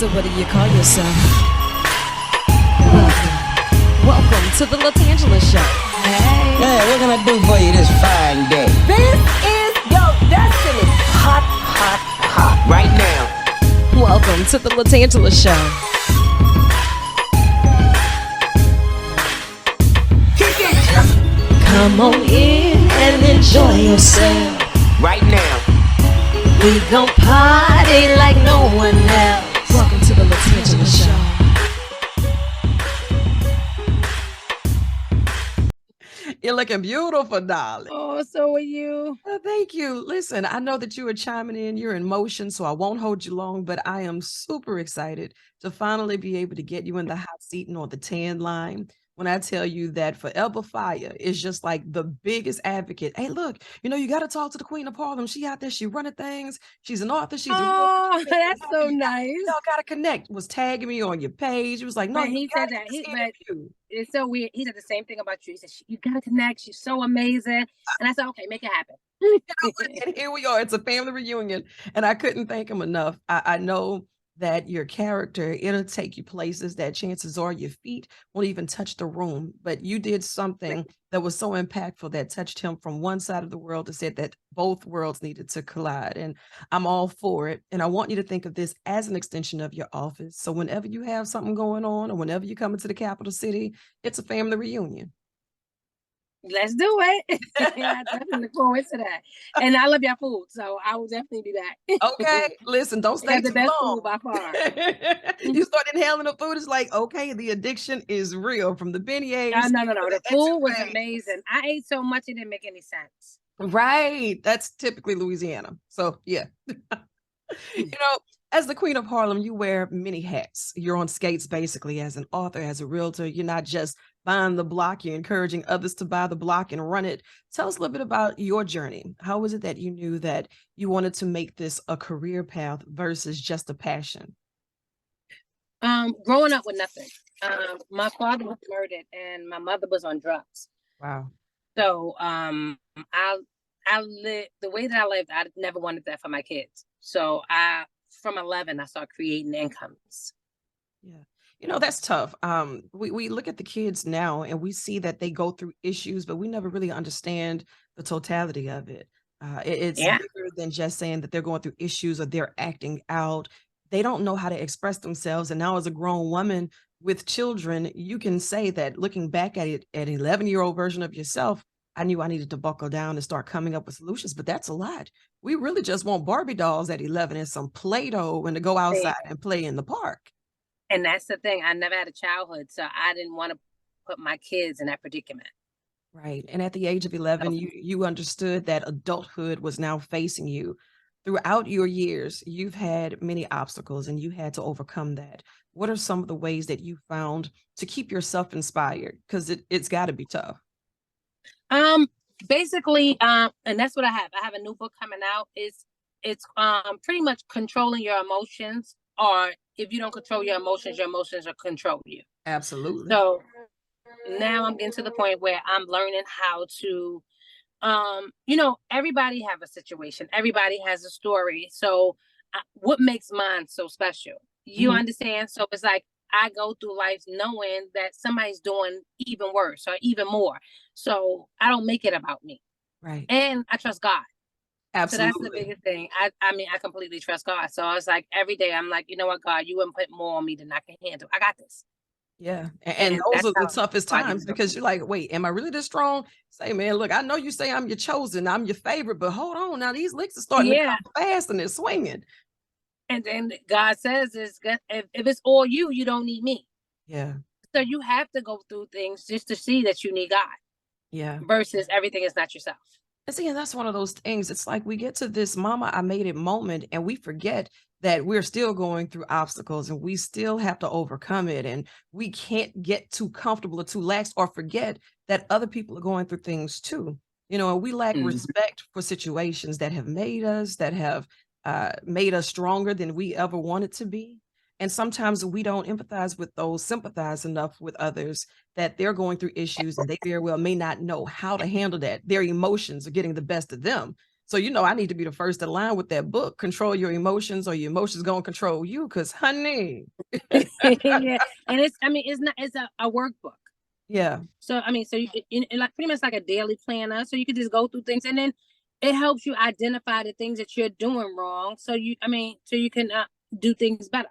So what do you call yourself? Welcome to the LaTangela Show. Hey. Hey, what can I do for you this fine day? This is your destiny. Hot, hot, hot. Right now. Welcome to the LaTangela Show. Come on in and enjoy yourself. Right now. We gon' party like no one else. Welcome to the LaTangela Show. You're looking beautiful, darling. Oh, so are you. Thank you. Listen, I know that you are chiming in. You're in motion, so I won't hold you long, but I am super excited to finally be able to get you in the hot seat and on the tan line. When I tell you that Forever Fire is just like the biggest advocate. Hey, look, you got to talk to the Queen of Harlem. She out there, she running things. She's an author. She's Oh, that's so nice. Y'all got to connect. Was tagging me on your page. It was like, no, he said that. It's so weird. He said the same thing about you. He said, you got to connect. She's so amazing. And I said, okay, make it happen. And here we are. It's a family reunion. And I couldn't thank him enough. I know that your character, it'll take you places that chances are your feet won't even touch the room. But you did something that was so impactful that touched him from one side of the world and said that both worlds needed to collide. And I'm all for it. And I want you to think of this as an extension of your office. So whenever you have something going on or whenever you come into the capital city, it's a family reunion. Let's do it. I definitely look forward to that. And I love your food, so I will definitely be back. Okay, listen, don't stay too the best long. food by far. You start inhaling the food, it's like, okay, the addiction is real from the beignets. No. The food was amazing. I ate so much it didn't make any sense. Right. That's typically Louisiana. So yeah. As the Queen of Harlem, you wear many hats. You're on skates basically as an author, as a realtor. You're not just buying the block, you're encouraging others to buy the block and run it. Tell us a little bit about your journey. How was it that you knew that you wanted to make this a career path versus just a passion? Growing up with nothing. My father was murdered and my mother was on drugs. Wow. So I lived the way that I lived, I never wanted that for my kids. So from 11, I started creating incomes. Yeah. That's tough. We look at the kids now and we see that they go through issues, but we never really understand the totality of it. It's bigger than just saying that they're going through issues or they're acting out. They don't know how to express themselves. And now as a grown woman with children, you can say that looking back at it, at an 11-year-old version of yourself, I knew I needed to buckle down and start coming up with solutions, but that's a lot. We really just want Barbie dolls at 11 and some Play-Doh and to go outside and play in the park. And that's the thing. I never had a childhood, so I didn't want to put my kids in that predicament. Right. And at the age of 11, you understood that adulthood was now facing you. Throughout your years, you've had many obstacles and you had to overcome that. What are some of the ways that you found to keep yourself inspired? Because it's got to be tough. Basically, and that's what I have. I have a new book coming out. It's pretty much controlling your emotions, or if you don't control your emotions will control you. Absolutely. So now I'm getting to the point where I'm learning how to, everybody have a situation. Everybody has a story. So what makes mine so special? You understand? So it's like, I go through life knowing that somebody's doing even worse or even more. So I don't make it about me. Right. And I trust God. Absolutely. So that's the biggest thing. I completely trust God. So I was like, every day I'm like, you know what, God, you wouldn't put more on me than I can handle. I got this. Yeah. And those are the toughest times because you're like, wait, am I really this strong? Say, man, look, I know you say I'm your chosen, I'm your favorite, but hold on. Now these licks are starting to come fast and they're swinging. And then God says, if it's all you, you don't need me. Yeah. So you have to go through things just to see that you need God. Yeah. Versus everything is not yourself. And see, and that's one of those things. It's like we get to this mama, I made it moment and we forget that we're still going through obstacles and we still have to overcome it. And we can't get too comfortable or too lax or forget that other people are going through things too. And we lack respect for situations that have made us, that have made us stronger than we ever wanted to be. And sometimes we don't empathize with those, sympathize enough with others that they're going through issues and they very well may not know how to handle that. Their emotions are getting the best of them. So, I need to be the first in line with that book, Control Your Emotions or Your Emotions Gonna Control You, because honey. Yeah. And it's a workbook. Yeah. So, so like pretty much like a daily planner. So you can just go through things, and then it helps you identify the things that you're doing wrong. So so you can do things better.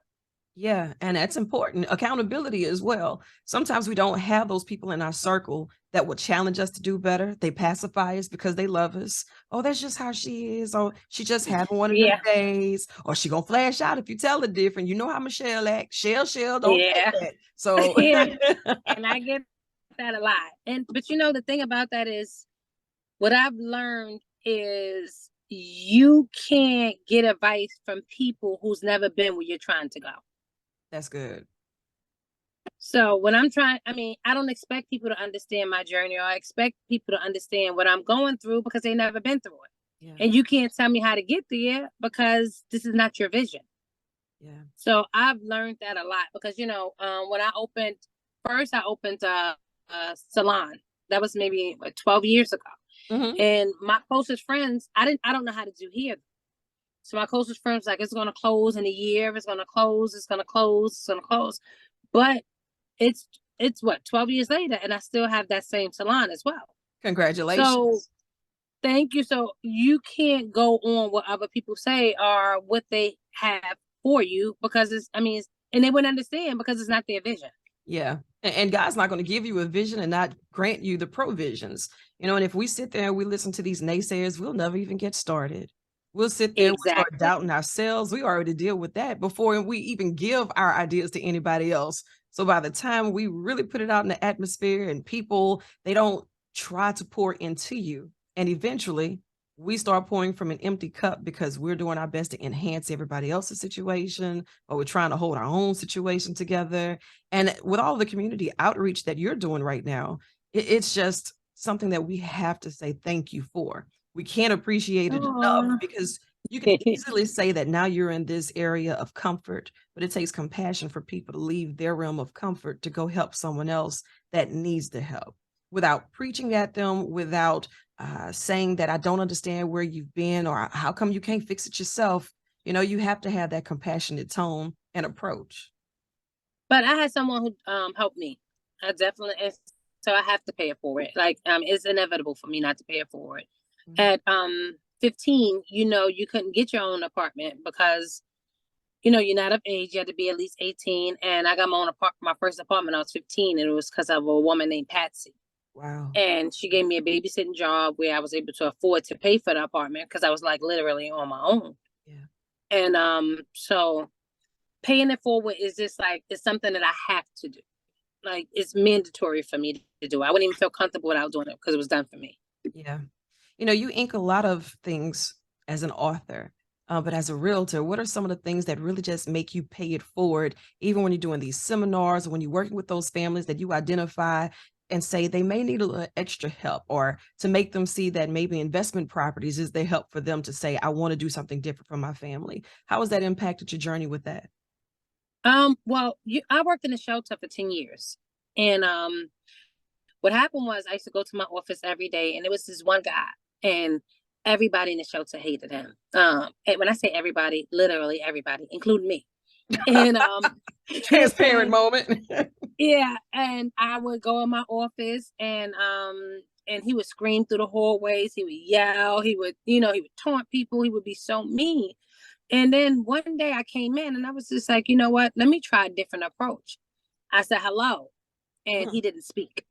Yeah, and that's important. Accountability as well. Sometimes we don't have those people in our circle that will challenge us to do better. They pacify us because they love us. Oh, that's just how she is. Oh, she just having one of them Yeah. days. Or she gonna flash out if you tell her different. You know how Michelle acts. Shell, don't take Yeah. that. So Yeah. And I get that a lot. But the thing about that is, what I've learned is you can't get advice from people who's never been where you're trying to go. that's good. So when I'm trying, I don't expect people to understand my journey, or I expect people to understand what I'm going through, because they never been through it. Yeah. And you can't tell me how to get there, because this is not your vision. Yeah. So I've learned that a lot, because, when I opened a salon. That was maybe 12 years ago. Mm-hmm. And my closest friends, I don't know how to do hair. So my closest friends like, it's going to close in a year. It's going to close. It's going to close. It's going to close. But it's what, 12 years later, and I still have that same salon as well. Congratulations. So thank you. So you can't go on what other people say or what they have for you, because and they wouldn't understand, because it's not their vision. Yeah. And God's not going to give you a vision and not grant you the provisions. And if we sit there and we listen to these naysayers, we'll never even get started. We'll sit there, we'll start Exactly. doubting ourselves. We already deal with that before we even give our ideas to anybody else. So by the time we really put it out in the atmosphere and people, they don't try to pour into you. And eventually we start pouring from an empty cup because we're doing our best to enhance everybody else's situation, or we're trying to hold our own situation together. And with all the community outreach that you're doing right now, it's just something that we have to say thank you for. We can't appreciate it enough, Aww. because you can easily say that now you're in this area of comfort, but it takes compassion for people to leave their realm of comfort to go help someone else that needs the help, without preaching at them, without saying that I don't understand where you've been, or how come you can't fix it yourself. You have to have that compassionate tone and approach. But I had someone who helped me. I definitely, and so I have to pay it forward. Like, it's inevitable for me not to pay it forward. Mhm. At 15, you couldn't get your own apartment, because you're not of age. You had to be at least 18. And I got my first apartment. I was 15, and it was because of a woman named Patsy. Wow. And she gave me a babysitting job where I was able to afford to pay for the apartment, because I was like literally on my own. Yeah. And so paying it forward is just like, it's something that I have to do. Like, it's mandatory for me to do. I wouldn't even feel comfortable without doing it, because it was done for me. Yeah. You ink a lot of things as an author, but as a realtor, what are some of the things that really just make you pay it forward, even when you're doing these seminars, or when you're working with those families that you identify and say they may need a little extra help, or to make them see that maybe investment properties is the help for them to say, I want to do something different for my family? How has that impacted your journey with that? Well, I worked in a shelter for 10 years. And what happened was, I used to go to my office every day, and it was this one guy, and everybody in the shelter hated him. And when I say everybody, literally everybody, including me. And Transparent moment. yeah, and I would go in my office, and he would scream through the hallways, he would yell, he would taunt people, he would be so mean. And then one day I came in, and I was just like, you know what? Let me try a different approach. I said hello, and he didn't speak.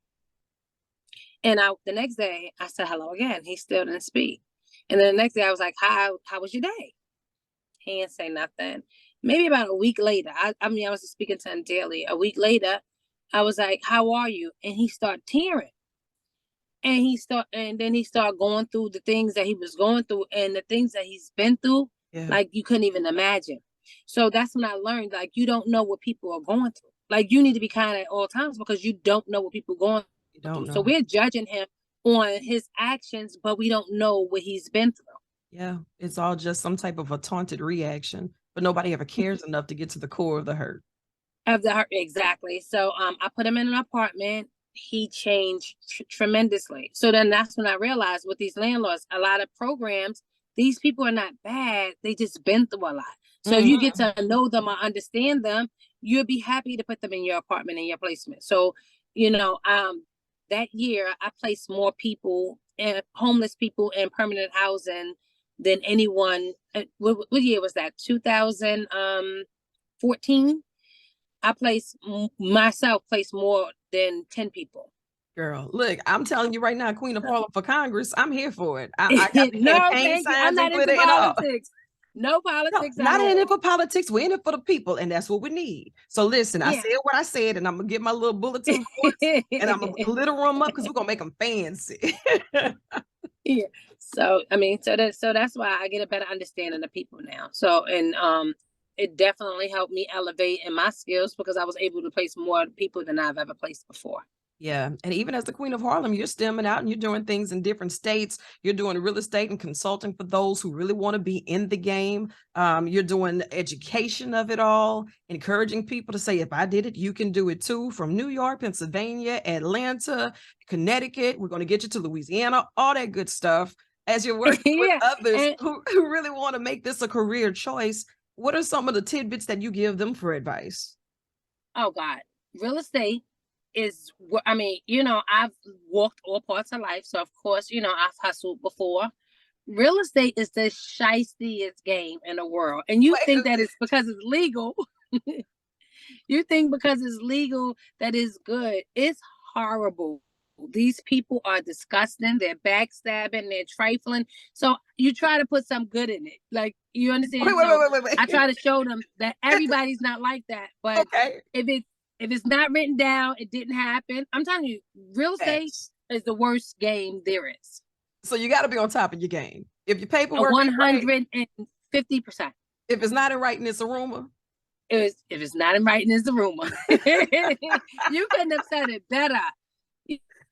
And the next day I said hello again. He still didn't speak. And then the next day I was like, how was your day? He didn't say nothing. Maybe about a week later, I was just speaking to him daily. A week later, I was like, how are you? And he started tearing. And then he started going through the things that he was going through, and the things that he's been through, Yeah. like you couldn't even imagine. So that's when I learned, like, you don't know what people are going through. Like, you need to be kind at all times, because you don't know what people are going You don't through. So know. we're judging him on his actions, but we don't know what he's been through. Yeah. It's all just some type of a taunted reaction, but nobody ever cares enough to get to the core of the hurt. Of the hurt, exactly. So I put him in an apartment. He changed tremendously. So then that's when I realized, with these landlords, a lot of programs, these people are not bad. They just been through a lot. So if you get to know them or understand them, you'll be happy to put them in your apartment, in your placement. So, that year I placed more people and homeless people in permanent housing than anyone. What year was that? 2014. I placed myself placed more than 10 people. Girl, look, I'm telling you right now, Queen of Harlem for Congress, I'm here for it. I got the No, campaign thank you. I'm signs and not into glitter and all. politics. No No, politics at not in all. it for politics. We're in it for the people, and that's what we need. So listen, I Yeah. said what I said, and I'm gonna get my little bulletin boards, and I'm gonna glitter them up because we're gonna make them fancy. Yeah. So that's why I get a better understanding of people now. So it definitely helped me elevate in my skills because I was able to place more people than I've ever placed before. Yeah, and even as the Queen of Harlem, you're stemming out and you're doing things in different states. You're doing real estate and consulting for those who really want to be in the game. You're doing the education of it all, encouraging people to say, if I did it, you can do it too. From New York, Pennsylvania, Atlanta, Connecticut, we're going to get you to Louisiana, all that good stuff. As you're working with Yeah. others And, who really want to make this a career choice, what are some of the tidbits that you give them for advice? oh God, real estate is what I've walked all parts of life. So of course, I've hustled before. Real estate is the shystiest game in the world. And you Wait, think that it's because it's legal. You think because it's legal that it's good. It's horrible. These people are disgusting. They're backstabbing. They're trifling. So you try to put some good in it. Like, you understand? wait. I try to show them that everybody's not like that. But Okay. if it's not written down, it didn't happen. I'm telling you, real estate is the worst game there is. So you got to be on top of your game. If your paperwork ain't right, 150%. if it's not in writing, it's a rumor. If it's not in writing, it's a rumor. You couldn't have said it better.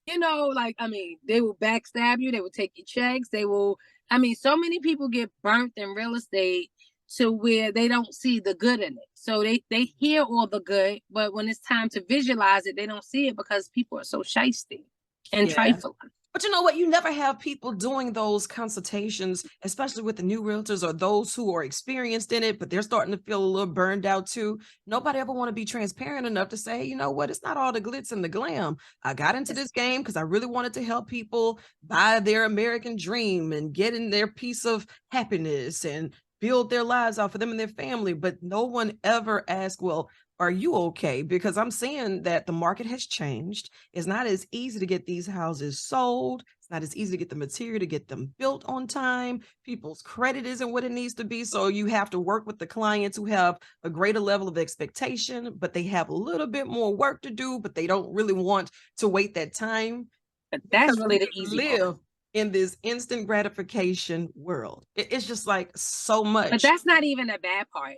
They will backstab you. They will take your checks. So many people get burnt in real estate to where they don't see the good in it. So they hear all the good, but when it's time to visualize it, they don't see it because people are so shysty and trifling. But you know what? You never have people doing those consultations, especially with the new realtors or those who are experienced in it, but they're starting to feel a little burned out too. Nobody ever want to be transparent enough to say, you know what? It's not all the glitz and the glam. I got into this game because I really wanted to help people buy their American dream and get in their piece of happiness and build their lives out for them and their family. But no one ever asked, well, are you okay? Because I'm seeing that the market has changed. It's not as easy to get these houses sold. It's not as easy to get the material to get them built on time. People's credit isn't what it needs to be. So you have to work with the clients who have a greater level of expectation, but they have a little bit more work to do, but they don't really want to wait that time. But that's really the easy live part. in this instant gratification world. It's just like so much. But that's not even a bad part.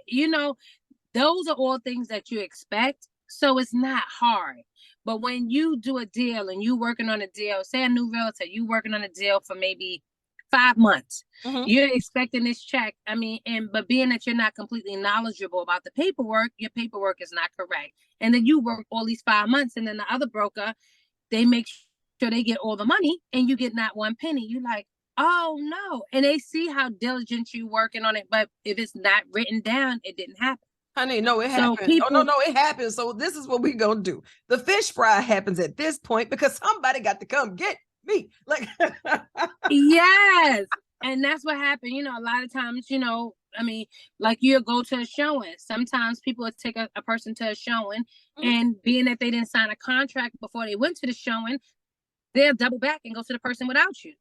Those are all things that you expect. So it's not hard. But when you do a deal and you working on a deal, say a new realtor, you working on a deal for maybe 5 months, you're expecting this check. But being that you're not completely knowledgeable about the paperwork, your paperwork is not correct. And then you work all these 5 months, and then the other broker, they make sure they get all the money and you get not one penny. You like, oh no. And they see how diligent you working on it. But if it's not written down, it didn't happen. Honey, no, it happened. No, it happened. So this is what we gonna do. The fish fry happens at this point because somebody got to come get me. Like, yes. And that's what happened. A lot of times, like you'll go to a showing. Sometimes people will take a person to a showing, and being that they didn't sign a contract before they went to the showing, they'll double back and go to the person without you.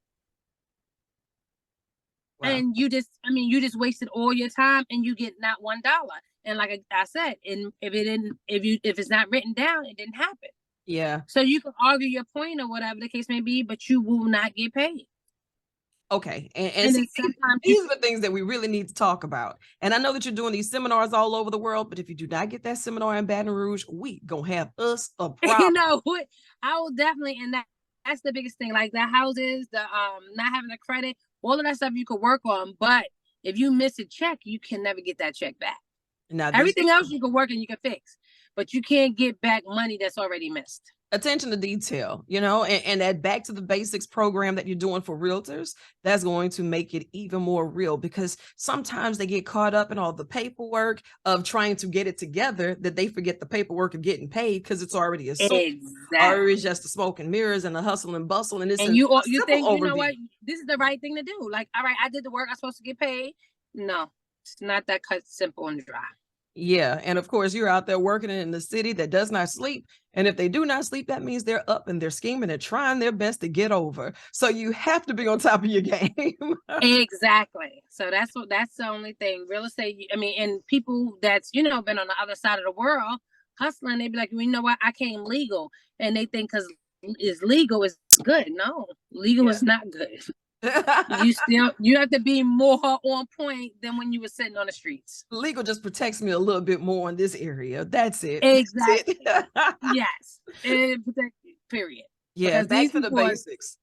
Wow. And you just wasted all your time and you get not $1. And like I said, and if it's not written down, it didn't happen. Yeah. So you can argue your point or whatever the case may be, but you will not get paid. Okay. And see, these are the things that we really need to talk about. And I know that you're doing these seminars all over the world, but if you do not get that seminar in Baton Rouge, we gonna have us a problem. I will definitely, and that's the biggest thing. Like the houses, the not having the credit, all of that stuff you could work on. But if you miss a check, you can never get that check back. Now, everything else you can work and you can fix, but you can't get back money that's already missed. Attention to detail, you know, and that back to the basics program that you're doing for realtors, that's going to make it even more real, because sometimes they get caught up in all the paperwork of trying to get it together that they forget the paperwork of getting paid, because it's already assumed, or it's Exactly. just the smoke and mirrors and the hustle and bustle, and it's And a you simple think, you know overview. what, this is the right thing to do. Like, all right, I did the work, I'm supposed to get paid. No, it's not that cut, simple and dry. Yeah, and of course, you're out there working in the city that does not sleep, and if they do not sleep, that means they're up and they're scheming and trying their best to get over. So you have to be on top of your game. Exactly. So that's the only thing. Real estate, I mean, and people that's, you know, been on the other side of the world hustling, they be like, well, you know what, I came legal. And they think because it's legal is good. No, legal Yeah. is not good. You have to be more on point than when you were sitting on the streets. Legal just protects me a little bit more in this area. That's it. That's Exactly. it. Yes. And period. Yeah, Because back these to the people are, basics.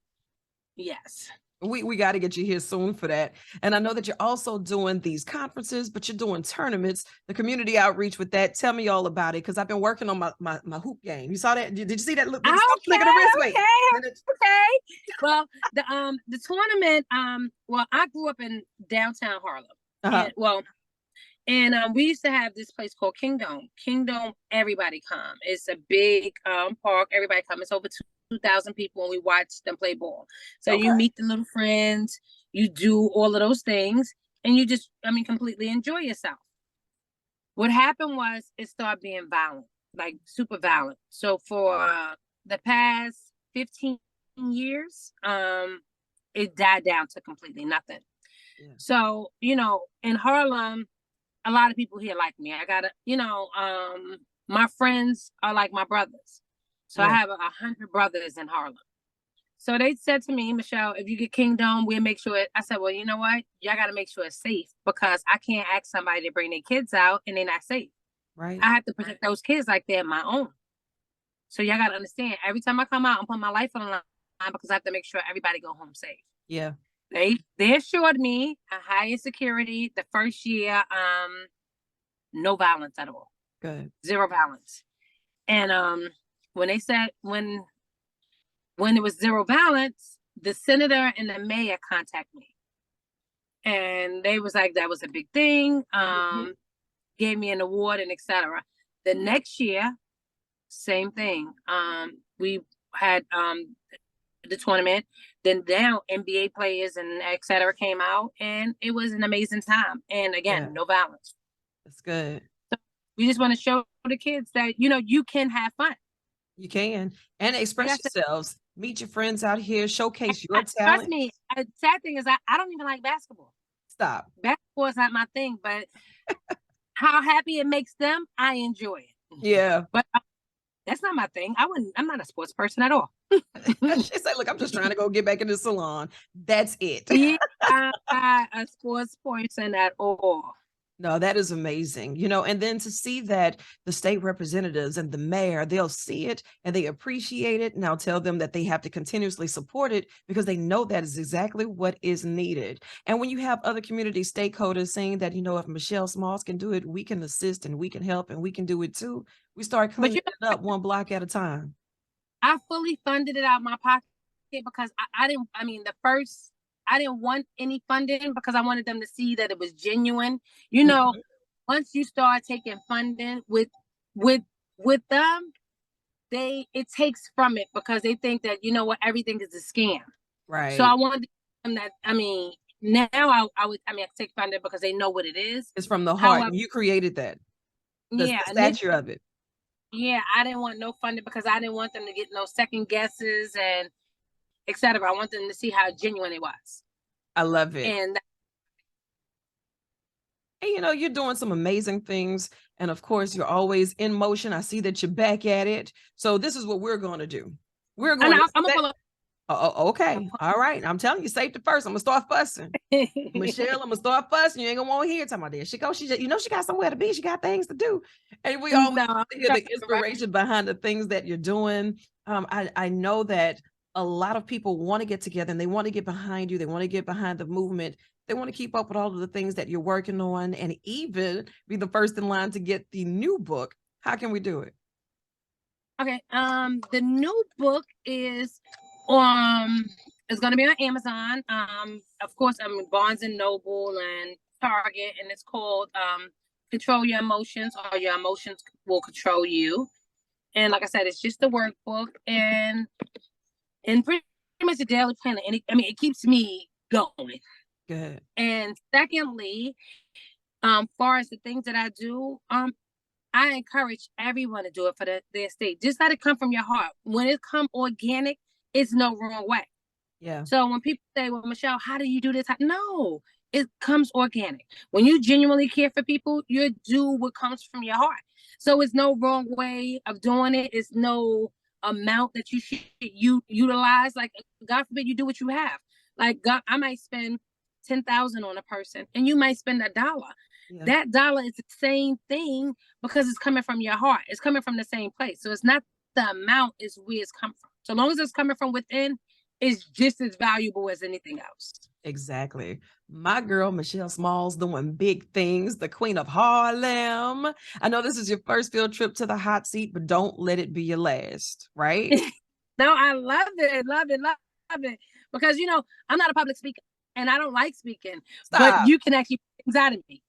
yes. We got to get you here soon for that. And I know that you're also doing these conferences, but you're doing tournaments, the community outreach with that. Tell me all about it, because I've been working on my hoop game. You saw that? Did you see that? Look, stop flicking the wrist. Wait. Okay. Well, the tournament, well, I grew up in downtown Harlem. Uh-huh. And we used to have this place called Kingdom. Kingdom, everybody come. It's a big park. Everybody come. It's over 2,000 people, and we watch them play ball. So Okay. you meet the little friends, you do all of those things, and you just, I mean, completely enjoy yourself. What happened was it started being violent, like super violent. So for the past 15 years, it died down to completely nothing. Yeah. So, you know, in Harlem, a lot of people here like me. I got my friends are like my brothers. So I Yeah. have 100 brothers in Harlem. So they said to me, Michelle, if you get Kingdom, we'll make sure I said, well, you know what? Y'all got to make sure it's safe, because I can't ask somebody to bring their kids out and they're not safe. Right. I have to protect those kids like they're my own. So y'all got to understand, every time I come out, I'm putting my life on the line, because I have to make sure everybody go home safe. Yeah. They assured me a higher security the first year, no violence at all. Good. Zero violence. And when they said when it was zero violence, the senator and the mayor contacted me. And they was like, that was a big thing. Gave me an award and etc. The next year, same thing. We had the tournament. Then now NBA players and etc. came out, and it was an amazing time. And again, no violence. That's good. So we just want to show the kids that, you know, you can have fun. You can. And express yourselves. Meet your friends out here. Showcase your talent. Trust me, the sad thing is I don't even like basketball. Stop. Basketball is not my thing, but how happy it makes them, I enjoy it. Yeah. But that's not my thing. I'm not a sports person at all. She said, look, I'm just trying to go get back in the salon. That's it. Yeah, I'm not a sports person at all. No, that is amazing. You know, and then to see that the state representatives and the mayor, they'll see it and they appreciate it. Now tell them that they have to continuously support it, because they know that is exactly what is needed. And when you have other community stakeholders saying that, you know, if Michelle Smalls can do it, we can assist and we can help and we can do it too. We start cleaning it up one block at a time. I fully funded it out of my pocket, because I didn't want any funding, because I wanted them to see that it was genuine. You know, once you start taking funding with them, it takes from it, because they think that, you know what, everything is a scam. Right. So I wanted them that, now I take funding because they know what it is. It's from the heart. And you created that. The stature of it. Yeah, I didn't want no funding, because I didn't want them to get no second guesses and etc. I want them to see how genuine it was. I love it. And you know, you're doing some amazing things. And of course, you're always in motion. I see that you're back at it. So this is what we're going to do. We're going to... Oh, okay. All right. I'm telling you, safety first. I'm going to start fussing. Michelle, I'm going to start fussing. You ain't going to want to hear talking about this. She just, you know, she got somewhere to be. She got things to do. And we always hear the inspiration behind the things that you're doing. I know that a lot of people want to get together and they want to get behind you. They want to get behind the movement. They want to keep up with all of the things that you're working on, and even be the first in line to get the new book. How can we do it? Okay. The new book is it's gonna be on Amazon. Of course, I'm in Barnes and Noble and Target, and it's called Control Your Emotions, or Your Emotions Will Control You. And like I said, it's just a workbook, and pretty much a daily planner. And it keeps me going. Good. And secondly, far as the things that I do, I encourage everyone to do it for their state. Just let it come from your heart. When it come organic, it's no wrong way. Yeah. So when people say, well, Michelle, how do you do this? No, it comes organic. When you genuinely care for people, you do what comes from your heart. So it's no wrong way of doing it. It's no amount that you should utilize. Like, God forbid you do what you have. Like, God, I might spend 10,000 on a person, and you might spend $1. Yeah. That dollar is the same thing because it's coming from your heart. It's coming from the same place. So it's not the amount, is where it's come from. So long as it's coming from within, it's just as valuable as anything else. Exactly. My girl, Michelle Smalls, doing big things, the Queen of Harlem. I know this is your first field trip to the hot seat, but don't let it be your last, right? No, I love it, love it, love it. Because, I'm not a public speaker and I don't like speaking, but Stop. you can actually get things out of me.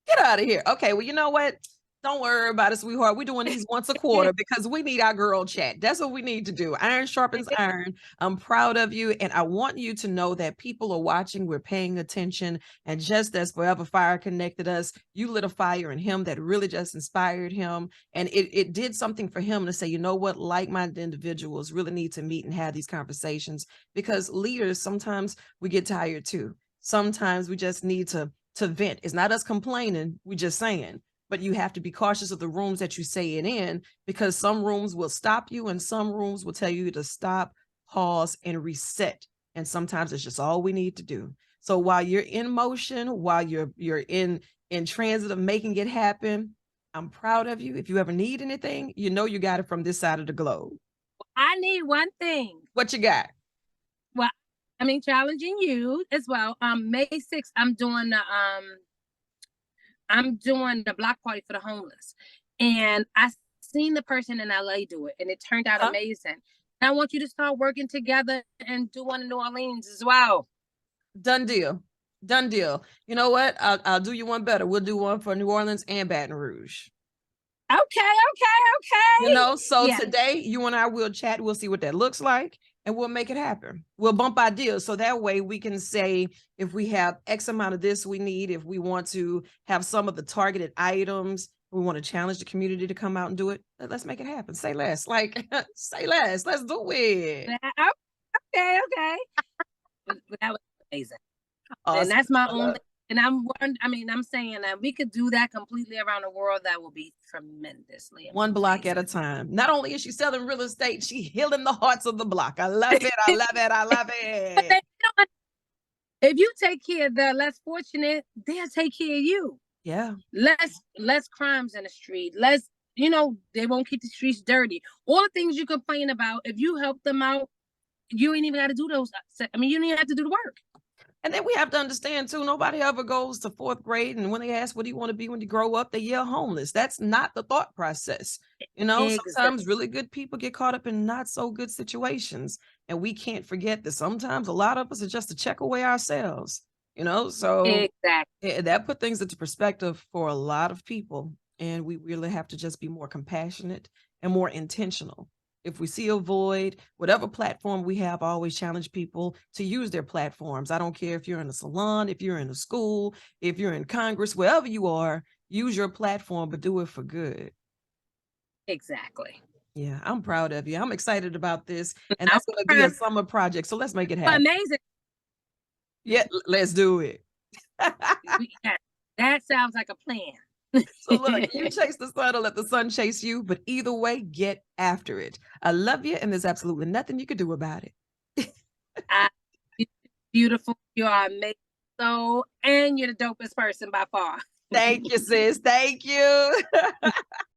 Get out of here. Okay, well, you know what? Don't worry about it, sweetheart. We're doing these once a quarter because we need our girl chat. That's what we need to do. Iron sharpens iron. I'm proud of you. And I want you to know that people are watching. We're paying attention. And just as Forever Fire connected us, you lit a fire in him that really just inspired him. And it did something for him to say, you know what? Like-minded individuals really need to meet and have these conversations, because leaders, sometimes we get tired too. Sometimes we just need to vent. It's not us complaining. We're just saying. But you have to be cautious of the rooms that you say it in, because some rooms will stop you and some rooms will tell you to stop, pause, and reset. And sometimes it's just all we need to do. So while you're in motion, while you're in transit of making it happen, I'm proud of you. If you ever need anything, you know you got it from this side of the globe. I need one thing. What you got? Well, challenging you as well. May 6th, I'm doing the block party for the homeless. And I seen the person in LA do it, and it turned out amazing. And I want you to start working together and do one in New Orleans as well. Done deal. Done deal. You know what? I'll do you one better. We'll do one for New Orleans and Baton Rouge. Okay. So today you and I will chat. We'll see what that looks like, and we'll make it happen. We'll bump ideas so that way we can say if we have X amount of this we need, if we want to have some of the targeted items, we want to challenge the community to come out and do it. Let's make it happen. Say less. Like, say less. Let's do it. Okay. That was amazing. Awesome. And that's my only. And I'm saying that we could do that completely around the world. That will be tremendously amazing. One block at a time. Not only is she selling real estate, she healing the hearts of the block. I love it. I love it. I love it. If you take care of the less fortunate, they'll take care of you. Yeah. Less crimes in the street. Less, they won't keep the streets dirty. All the things you complain about, if you help them out, you ain't even got to do those. You don't even have to do the work. And then we have to understand too, nobody ever goes to 4th grade and when they ask what do you want to be when you grow up, they yell homeless. That's not the thought process. Exactly. Sometimes really good people get caught up in not so good situations. And we can't forget that sometimes a lot of us are just to check away ourselves, so exactly. That put things into perspective for a lot of people. And we really have to just be more compassionate and more intentional. If we see a void, whatever platform we have, I always challenge people to use their platforms. I don't care if you're in a salon, if you're in a school, if you're in Congress, wherever you are, use your platform, but do it for good. Exactly. Yeah, I'm proud of you. I'm excited about this. And that's going to be a summer project. So let's make it happen. Amazing. Yeah, let's do it. That sounds like a plan. So look, you chase the sun or let the sun chase you, but either way, get after it. I love you, and there's absolutely nothing you can do about it. Beautiful. You are amazing. And you're the dopest person by far. Thank you, sis. Thank you.